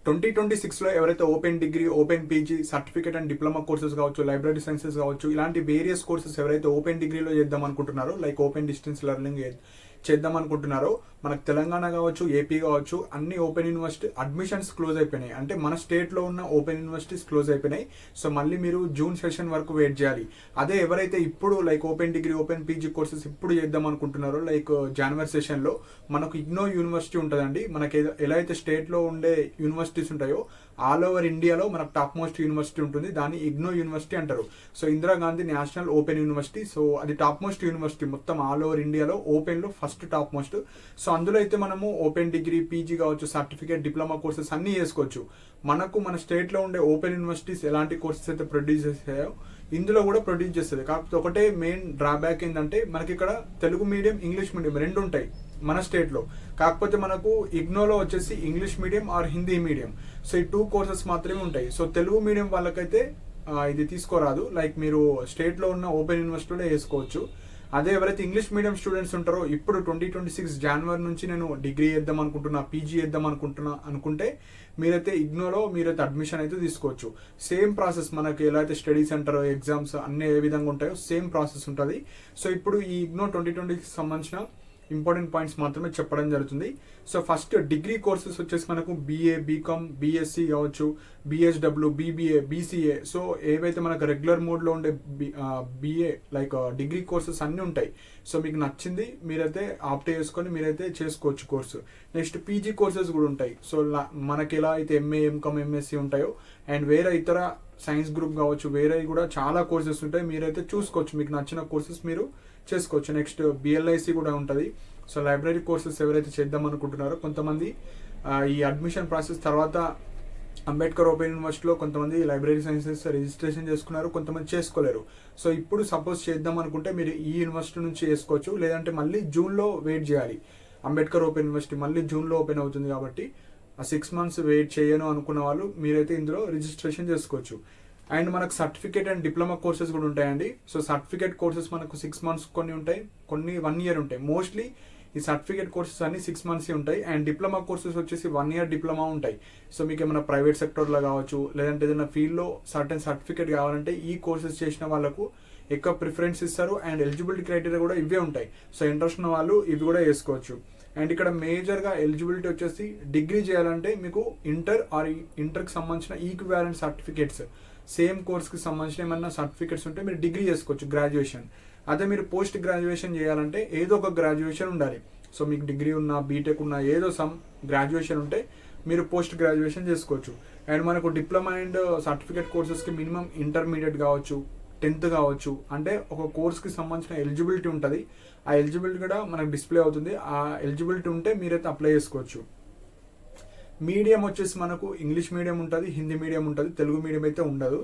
2026లో ఎవరైతే open degree, open PG, certificate and diploma courses కావచ్చు, library sciences కావచ్చు, ఇలాంటి వేరియస్ కోర్సెస్ ఎవరైతే ఓపెన్ డిగ్రీలో చేద్దాం అనుకుంటున్నారో, లైక్ ఓపెన్ డిస్టెన్స్ లెర్నింగ్ చేద్దాం అనుకుంటున్నారో, మనకు తెలంగాణ కావచ్చు, ఏపీ కావచ్చు, అన్ని ఓపెన్ యూనివర్సిటీ అడ్మిషన్స్ క్లోజ్ అయిపోయినాయి. అంటే మన స్టేట్లో ఉన్న ఓపెన్ యూనివర్సిటీస్ క్లోజ్ అయిపోయినాయి. సో మళ్ళీ మీరు జూన్ సెషన్ వరకు వెయిట్ చేయాలి. అదే ఎవరైతే ఇప్పుడు like open degree, open PG courses ఇప్పుడు చేద్దాం అనుకుంటున్నారో, లైక్ జనవరి సెషన్లో మనకు ఇగ్నో యూనివర్సిటీ ఉంటుందండి. మనకి ఎలా అయితే స్టేట్లో ఉండే యూనివర్సిటీస్ ఉంటాయో ఆల్ ఓవర్ ఇండియాలో మనకు టాప్ మోస్ట్ యూనివర్సిటీ ఉంటుంది. దాన్ని ఇగ్నో యూనివర్సిటీ అంటారు. So Indira Gandhi national open university. So అది టాప్ మోస్ట్ యూనివర్సిటీ మొత్తం ఆల్ ఓవర్ ఇండియాలో ఓపెన్లో ఫస్ట్ టాప్ మోస్ట్. సో అందులో అయితే మనము ఓపెన్ డిగ్రీ, పీజీ కావచ్చు, సర్టిఫికేట్, డిప్లొమా కోర్సెస్ అన్నీ చేసుకోవచ్చు. మనకు మన స్టేట్లో ఉండే ఓపెన్ యూనివర్సిటీస్ ఎలాంటి కోర్సెస్ అయితే ప్రొడ్యూస్ చేస్తాయో ఇందులో కూడా ప్రొడ్యూస్ చేస్తుంది. కాకపోతే ఒకటే మెయిన్ డ్రాబ్యాక్ ఏంటంటే మనకి ఇక్కడ తెలుగు మీడియం, ఇంగ్లీష్ మీడియం రెండు ఉంటాయి మన స్టేట్లో. కాకపోతే మనకు ఇగ్నోలో వచ్చేసి English medium are Hindi medium. So ఈ 2 కోర్సెస్ మాత్రమే ఉంటాయి. సో తెలుగు మీడియం వాళ్ళకైతే ఇది తీసుకోరాదు. లైక్ మీరు స్టేట్లో ఉన్న ఓపెన్ యూనివర్సిటీలో వేసుకోవచ్చు. అదే ఎవరైతే ఇంగ్లీష్ మీడియం స్టూడెంట్స్ ఉంటారో ఇప్పుడు 2026 జనవరి నుంచి నేను డిగ్రీ చేద్దాం అనుకుంటున్నా, పీజీ చేద్దాం అనుకుంటున్నా అనుకుంటే మీరైతే ఇగ్నోలో మీరైతే అడ్మిషన్ అయితే తీసుకోవచ్చు. సేమ్ ప్రాసెస్ మనకి ఎలా అయితే స్టడీ సెంటర్, ఎగ్జామ్స్ అన్నీ ఏ విధంగా ఉంటాయో సేమ్ ప్రాసెస్ ఉంటుంది. సో ఇప్పుడు ఈ ఇగ్నో 2020కి సంబంధించిన ఇంపార్టెంట్ పాయింట్స్ మాత్రమే చెప్పడం జరుగుతుంది. సో ఫస్ట్ డిగ్రీ కోర్సెస్ వచ్చేసి మనకు బీఏ, బీకామ్, బీఎస్సీ కావచ్చు, బీఎస్డబ్ల్యూ, బీబీఏ, బీసీఏ. సో ఏవైతే మనకు రెగ్యులర్ మోడ్లో ఉండే బీఏ లైక్ డిగ్రీ కోర్సెస్ అన్నీ ఉంటాయి. సో మీకు నచ్చింది మీరైతే ఆప్ట్ చేసుకొని మీరైతే చేసుకోవచ్చు కోర్సు. నెక్స్ట్ పీజీ కోర్సెస్ కూడా ఉంటాయి. సో మనకి ఎలా అయితే ఎంఏ, ఎంకామ్, ఎంఎస్సీ ఉంటాయో అండ్ వేరే ఇతర సైన్స్ గ్రూప్ కావచ్చు, వేరే కూడా చాలా కోర్సెస్ ఉంటాయి. మీరైతే చూసుకోవచ్చు, మీకు నచ్చిన కోర్సెస్ మీరు చేసుకోవచ్చు. నెక్స్ట్ బిఎల్ఐసి కూడా ఉంటుంది. సో లైబ్రరీ కోర్సెస్ ఎవరైతే చేద్దాం అనుకుంటున్నారో కొంతమంది ఈ అడ్మిషన్ ప్రాసెస్ తర్వాత అంబేద్కర్ ఓపెన్ యూనివర్సిటీలో కొంతమంది లైబ్రరీ సైన్సెస్ రిజిస్ట్రేషన్ చేసుకున్నారు, కొంతమంది చేసుకోలేరు. సో ఇప్పుడు సపోజ్ చేద్దాం అనుకుంటే మీరు ఈ యూనివర్సిటీ నుంచి చేసుకోవచ్చు, లేదంటే మళ్ళీ జూన్లో వెయిట్ చేయాలి. అంబేద్కర్ ఓపెన్ యూనివర్సిటీ మళ్ళీ జూన్లో ఓపెన్ అవుతుంది కాబట్టి ఆ 6 months వెయిట్ చేయను అనుకున్న వాళ్ళు మీరైతే ఇందులో రిజిస్ట్రేషన్ చేసుకోవచ్చు. అండ్ మనకు సర్టిఫికేట్ అండ్ డిప్లొమా కోర్సెస్ కూడా ఉంటాయండి. సో సర్టిఫికేట్ కోర్సెస్ మనకు 6 months కొన్ని ఉంటాయి, కొన్ని 1 year ఉంటాయి. మోస్ట్లీ ఈ సర్టిఫికేట్ కోర్సెస్ అన్ని 6 months ఉంటాయి. అండ్ డిప్లొమా కోర్సెస్ వచ్చేసి 1 year డిప్లొమా ఉంటాయి. సో మీకు ఏమైనా ప్రైవేట్ సెక్టర్లో కావచ్చు, లేదంటే ఏదైనా ఫీల్డ్లో సర్టెన్ సర్టిఫికేట్ కావాలంటే ఈ కోర్సెస్ చేసిన వాళ్ళకు ఎక్కువ ప్రిఫరెన్స్ ఇస్తారు. అండ్ ఎలిజిబిలిటీ క్రైటీరియా కూడా ఇవే ఉంటాయి. సో ఇంట్రెస్ట్ ఉన్న వాళ్ళు ఇవి కూడా వేసుకోవచ్చు. అండ్ ఇక్కడ మేజర్గా ఎలిజిబిలిటీ వచ్చేసి డిగ్రీ చేయాలంటే మీకు ఇంటర్కి సంబంధించిన ఈక్వివాలెంట్ సర్టిఫికేట్స్, సేమ్ కోర్స్కి సంబంధించిన ఏమన్నా సర్టిఫికేట్స్ ఉంటే మీరు డిగ్రీ చేసుకోవచ్చు, గ్రాడ్యుయేషన్. అదే మీరు పోస్ట్ గ్రాడ్యుయేషన్ చేయాలంటే ఏదో ఒక గ్రాడ్యుయేషన్ ఉండాలి. సో మీకు డిగ్రీ ఉన్నా, బీటెక్ ఉన్నా, ఏదో సమ్ గ్రాడ్యుయేషన్ ఉంటే మీరు పోస్ట్ గ్రాడ్యుయేషన్ చేసుకోవచ్చు. అండ్ మనకు డిప్లొమా అండ్ సర్టిఫికేట్ కోర్సెస్కి మినిమం ఇంటర్మీడియట్ కావచ్చు, 10th కావచ్చు. అంటే ఒక కోర్స్కి సంబంధించిన ఎలిజిబిలిటీ ఉంటుంది. ఆ ఎలిజిబిలిటీ కూడా మనకు డిస్ప్లే అవుతుంది. ఆ ఎలిజిబిలిటీ ఉంటే మీరైతే అప్లై చేసుకోవచ్చు. మీడియం వచ్చేసి మనకు ఇంగ్లీష్ మీడియం ఉంటుంది, హిందీ మీడియం ఉంటుంది, తెలుగు మీడియం అయితే ఉండదు.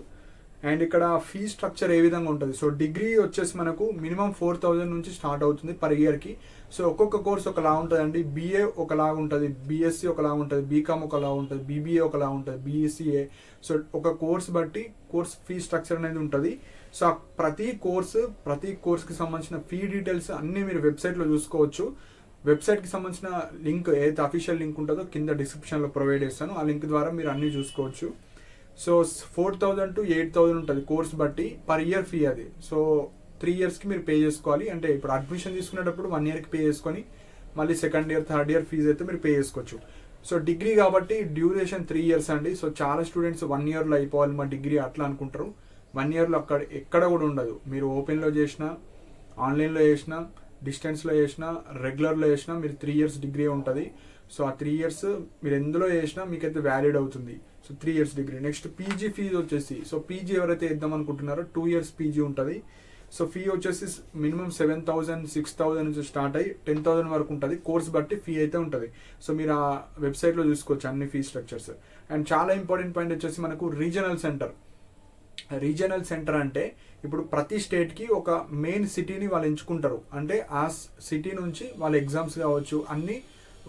అండ్ ఇక్కడ ఫీ స్ట్రక్చర్ ఏ విధంగా ఉంటుంది. సో డిగ్రీ వచ్చేసి మనకు మినిమం 4,000 నుంచి స్టార్ట్ అవుతుంది పర్ ఇయర్కి. సో ఒక్కొక్క కోర్స్ ఒకలా ఉంటుందండి. బీఏ ఒకలాగా ఉంటుంది, బీఎస్సీ ఒకలా ఉంటుంది, బీకామ్ ఒకలా ఉంటుంది, బీబీఏ ఒకలా ఉంటుంది, బీఎస్సీఏ. సో ఒక కోర్స్ బట్టి కోర్స్ ఫీ స్ట్రక్చర్ అనేది ఉంటుంది. సో ప్రతి కోర్స్కి సంబంధించిన ఫీ డీటెయిల్స్ అన్నీ మీరు వెబ్సైట్లో చూసుకోవచ్చు. వెబ్సైట్కి సంబంధించిన లింక్ ఏదైతే అఫీషియల్ లింక్ ఉంటుందో కింద డిస్క్రిప్షన్లో ప్రొవైడ్ చేస్తాను. ఆ లింక్ ద్వారా మీరు అన్నీ చూసుకోవచ్చు. సో 4,000 to 8,000 ఉంటుంది కోర్స్ బట్టి పర్ ఇయర్ ఫీ అది. సో 3 yearsకి మీరు పే చేసుకోవాలి. అంటే ఇప్పుడు అడ్మిషన్ తీసుకునేటప్పుడు 1 yearకి పే చేసుకొని మళ్ళీ 2nd year, 3rd year fee అయితే మీరు పే చేసుకోవచ్చు. సో డిగ్రీ కాబట్టి డ్యూరేషన్ 3 years అండి. సో చాలా స్టూడెంట్స్ 1 yearలో అయిపోవాలి మా డిగ్రీ అట్లా అనుకుంటారు. 1 yearలో ఎక్కడ కూడా ఉండదు. మీరు ఓపెన్లో చేసినా, ఆన్లైన్లో చేసినా, డిస్టెన్స్లో చేసినా, రెగ్యులర్లో చేసినా మీరు 3 years డిగ్రీ ఉంటుంది. సో ఆ 3 years మీరు ఎందులో చేసినా మీకైతే వ్యాలిడ్ అవుతుంది. So 3 years degree. Next PG fees వచ్చేసి, సో పీజీ ఎవరైతే ఇద్దాం అనుకుంటున్నారో 2 years పీజీ ఉంటుంది. సో ఫీ వచ్చేసి మినిమం 7,000, 6,000 నుంచి స్టార్ట్ అయ్యి 10,000 వరకు ఉంటుంది. కోర్స్ బట్టి ఫీ అయితే ఉంటుంది. సో మీరు ఆ వెబ్సైట్లో చూసుకోవచ్చు అన్ని ఫీ స్ట్రక్చర్స్. అండ్ చాలా ఇంపార్టెంట్ పాయింట్ వచ్చేసి మనకు రీజనల్ సెంటర్ అంటే ఇప్పుడు ప్రతి స్టేట్కి ఒక మెయిన్ సిటీని వాళ్ళు ఎంచుకుంటారు. అంటే ఆ సిటీ నుంచి వాళ్ళ ఎగ్జామ్స్ కావచ్చు అన్నీ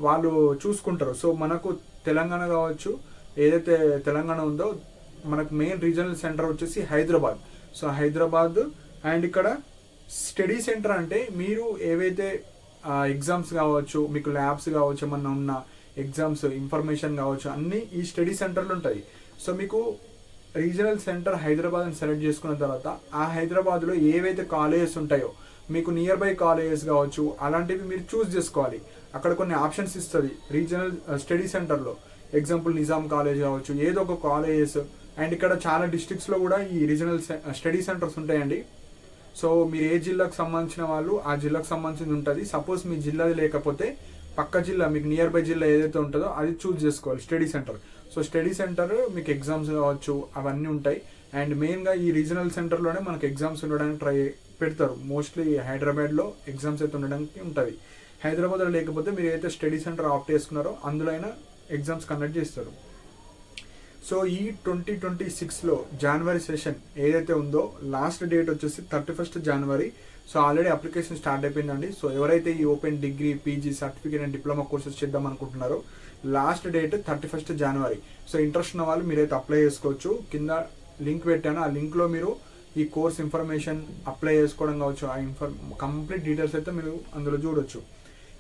వాళ్ళు చూసుకుంటారు. సో మనకు తెలంగాణ కావచ్చు, ఏదైతే తెలంగాణ ఉందో మనకు మెయిన్ రీజనల్ సెంటర్ వచ్చేసి హైదరాబాద్. సో హైదరాబాద్. అండ్ ఇక్కడ స్టడీ సెంటర్ అంటే మీరు ఏవైతే ఎగ్జామ్స్ కావచ్చు, మీకు ల్యాబ్స్ కావచ్చు ఏమన్నా ఉన్నా, ఎగ్జామ్స్ ఇన్ఫర్మేషన్ కావచ్చు అన్నీ ఈ స్టడీ సెంటర్లో ఉంటాయి. సో మీకు రీజనల్ సెంటర్ హైదరాబాద్ని సెలెక్ట్ చేసుకున్న తర్వాత ఆ హైదరాబాద్లో ఏవైతే కాలేజెస్ ఉంటాయో మీకు నియర్ బై కాలేజెస్ కావచ్చు అలాంటివి మీరు చూస్ చేసుకోవాలి. అక్కడ కొన్ని ఆప్షన్స్ ఇస్తుంది రీజనల్ స్టడీ సెంటర్లో. ఎగ్జాంపుల్ నిజాం కాలేజ్ కావచ్చు, ఏదో ఒక కాలేజెస్. అండ్ ఇక్కడ చాలా డిస్ట్రిక్ట్స్లో కూడా ఈ రీజనల్ స్టడీ సెంటర్స్ ఉంటాయండి. సో మీరు ఏ జిల్లాకు సంబంధించిన వాళ్ళు ఆ జిల్లాకు సంబంధించింది ఉంటుంది. సపోజ్ మీ జిల్లాది లేకపోతే పక్క జిల్లా మీకు నియర్ బై జిల్లా ఏదైతే ఉంటుందో అది చూస్ చేసుకోవాలి study centre. So study centre మీకు ఎగ్జామ్స్ కావచ్చు అవన్నీ ఉంటాయి. అండ్ మెయిన్గా ఈ రీజనల్ సెంటర్లోనే మనకు ఎగ్జామ్స్ ఉండడానికి ట్రై పెడతారు. మోస్ట్లీ హైదరాబాద్లో ఎగ్జామ్స్ అయితే ఉండడానికి ఉంటుంది. హైదరాబాద్లో లేకపోతే మీరు ఏదైతే స్టడీ సెంటర్ ఆప్ట్ చేసుకున్నారో అందులో అయినా ఎగ్జామ్స్ కండక్ట్ చేస్తారు. సో ఈ 2026లో జనవరి సెషన్ ఏదైతే ఉందో లాస్ట్ డేట్ వచ్చేసి 31st జనవరి. సో ఆల్రెడీ అప్లికేషన్ స్టార్ట్ అయిపోయిందండి. సో ఎవరైతే ఈ open degree, PG, certificate and diploma courses చేద్దాం అనుకుంటున్నారో లాస్ట్ డేట్ 31st జనవరి. సో ఇంట్రెస్ట్ ఉన్న వాళ్ళు మీరైతే అప్లై చేసుకోవచ్చు. కింద లింక్ పెట్టాను, ఆ లింక్లో మీరు ఈ కోర్స్ ఇన్ఫర్మేషన్ అప్లై చేసుకోవడం కావచ్చు, ఆ కంప్లీట్ డీటెయిల్స్ అయితే మీరు అందులో చూడొచ్చు.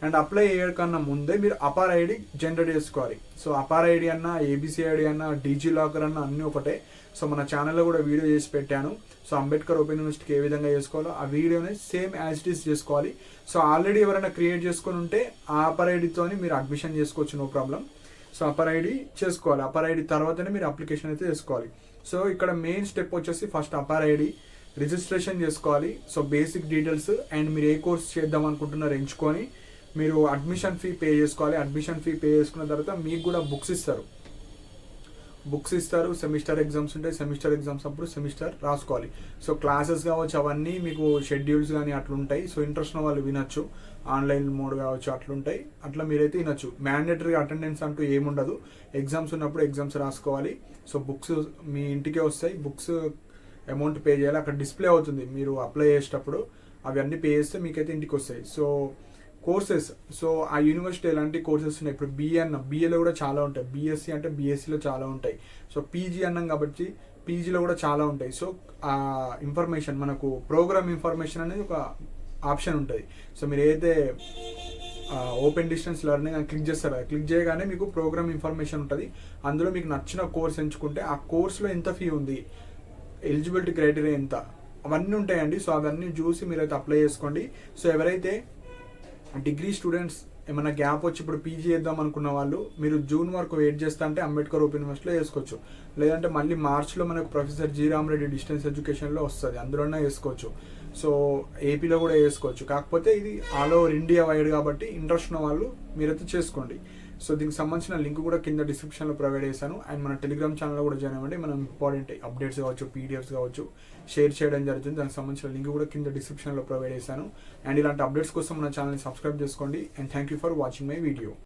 అండ్ అప్లై చేయకన్నా ముందే మీరు అపార్ ఐడి జనరేట్ చేసుకోవాలి. సో అపార్ ఐడి అన్న, ఏబీసీ ఐడి అన్న, డీజీ లాకర్ అన్న అన్నీ ఒకటే. సో మన ఛానల్లో కూడా వీడియో చేసి పెట్టాను. సో అంబేద్కర్ ఓపెన్ యూనివర్సిటీకి ఏ విధంగా చేసుకోవాలో ఆ వీడియోని సేమ్ యాజ్ ఇట్ ఈస్ చేసుకోవాలి. సో ఆల్రెడీ ఎవరైనా క్రియేట్ చేసుకొని ఉంటే ఆ అపార్ ఐడితో మీరు అడ్మిషన్ చేసుకోవచ్చు, no problem. So APAAR ID చేసుకోవాలి. అపార్ ఐడి తర్వాతనే మీరు అప్లికేషన్ అయితే చేసుకోవాలి. సో ఇక్కడ మెయిన్ స్టెప్ వచ్చేసి ఫస్ట్ అపార్ ఐడి రిజిస్ట్రేషన్ చేసుకోవాలి. సో బేసిక్ డీటెయిల్స్ అండ్ మీరు ఏ కోర్స్ చేద్దాం అనుకుంటున్నారో ఎంచుకొని మీరు అడ్మిషన్ ఫీ పే చేసుకోవాలి. అడ్మిషన్ ఫీ పే చేసుకున్న తర్వాత మీకు కూడా బుక్స్ ఇస్తారు. సెమిస్టర్ ఎగ్జామ్స్ ఉంటాయి. సెమిస్టర్ ఎగ్జామ్స్ అప్పుడు సెమిస్టర్ రాసుకోవాలి. సో క్లాసెస్ కావచ్చు అవన్నీ మీకు షెడ్యూల్స్ కానీ అట్లుంటాయి. సో ఇంట్రెస్ట్ ఉన్న వాళ్ళు వినొచ్చు. ఆన్లైన్ మోడ్ కావచ్చు అట్లుంటాయి. అట్లా మీరైతే వినొచ్చు. మ్యాండేటరీ అటెండెన్స్ అంటూ ఏముండదు. ఎగ్జామ్స్ ఉన్నప్పుడు ఎగ్జామ్స్ రాసుకోవాలి. సో బుక్స్ మీ ఇంటికే వస్తాయి. బుక్స్ అమౌంట్ పే చేయాలి. అక్కడ డిస్ప్లే అవుతుంది మీరు అప్లై చేసేటప్పుడు. అవి అన్నీ పే చేస్తే మీకైతే ఇంటికి వస్తాయి. సో కోర్సెస్, సో ఆ యూనివర్సిటీ ఎలాంటి కోర్సెస్ ఉన్నాయి. ఇప్పుడు బీఏలో కూడా చాలా ఉంటాయి. బీఎస్సీ అంటే బీఎస్సీలో చాలా ఉంటాయి. సో పీజీ అన్నాం కాబట్టి పీజీలో కూడా చాలా ఉంటాయి. సో ఆ ఇన్ఫర్మేషన్ మనకు ప్రోగ్రామ్ ఇన్ఫర్మేషన్ అనేది ఒక ఆప్షన్ ఉంటుంది. సో మీరు ఏదైతే ఓపెన్ డిస్టెన్స్ లెర్నింగ్ అని క్లిక్ చేస్తారు, క్లిక్ చేయగానే మీకు ప్రోగ్రామ్ ఇన్ఫర్మేషన్ ఉంటుంది. అందులో మీకు నచ్చిన కోర్స్ ఎంచుకుంటే ఆ కోర్సులో ఎంత ఫీ ఉంది, ఎలిజిబిలిటీ క్రైటీరియా ఎంత, అవన్నీ ఉంటాయండి. సో అవన్నీ చూసి మీరైతే అప్లై చేసుకోండి. సో ఎవరైతే డిగ్రీ స్టూడెంట్స్ ఏమైనా గ్యాప్ వచ్చి ఇప్పుడు పీజీ చేద్దాం అనుకున్న వాళ్ళు మీరు జూన్ వరకు వెయిట్ చేస్తా అంటే అంబేద్కర్ ఓపెన్ యూనివర్సిటీలో వేసుకోవచ్చు. లేదంటే మళ్ళీ మార్చ్లో మనకు ప్రొఫెసర్ జి రామరెడ్డి డిస్టెన్స్ ఎడ్యుకేషన్లో వస్తుంది, అందులోనే వేసుకోవచ్చు. సో ఏపీలో కూడా వేసుకోవచ్చు. కాకపోతే ఇది ఆల్ ఓవర్ ఇండియా వైడ్ కాబట్టి ఇంట్రెస్ట్ ఉన్న వాళ్ళు మీరైతే చేసుకోండి. సో దీనికి సంబంధించిన లింక్ కూడా కింద డిస్క్రిప్షన్లో ప్రొవైడ్ చేశాను. అండ్ మన టెలిగ్రామ్ ఛానల్లో కూడా జాయిన్ అవ్వండి. మనం ఇంపార్టెంట్ అప్డేట్స్ కావచ్చు, పీడిఎఫ్స్ కావచ్చు షేర్ చేయడం జరుగుతుంది. దానికి సంబంధించిన లింక్ కూడా కింద డిస్క్రిప్షన్లో ప్రొవైడ్ చేశాను. అండ్ ఇలాంటి అప్డేట్స్ కోసం మన ఛానల్ని సబ్స్క్రైబ్ చేసుకోండి. And thank you for watching my video.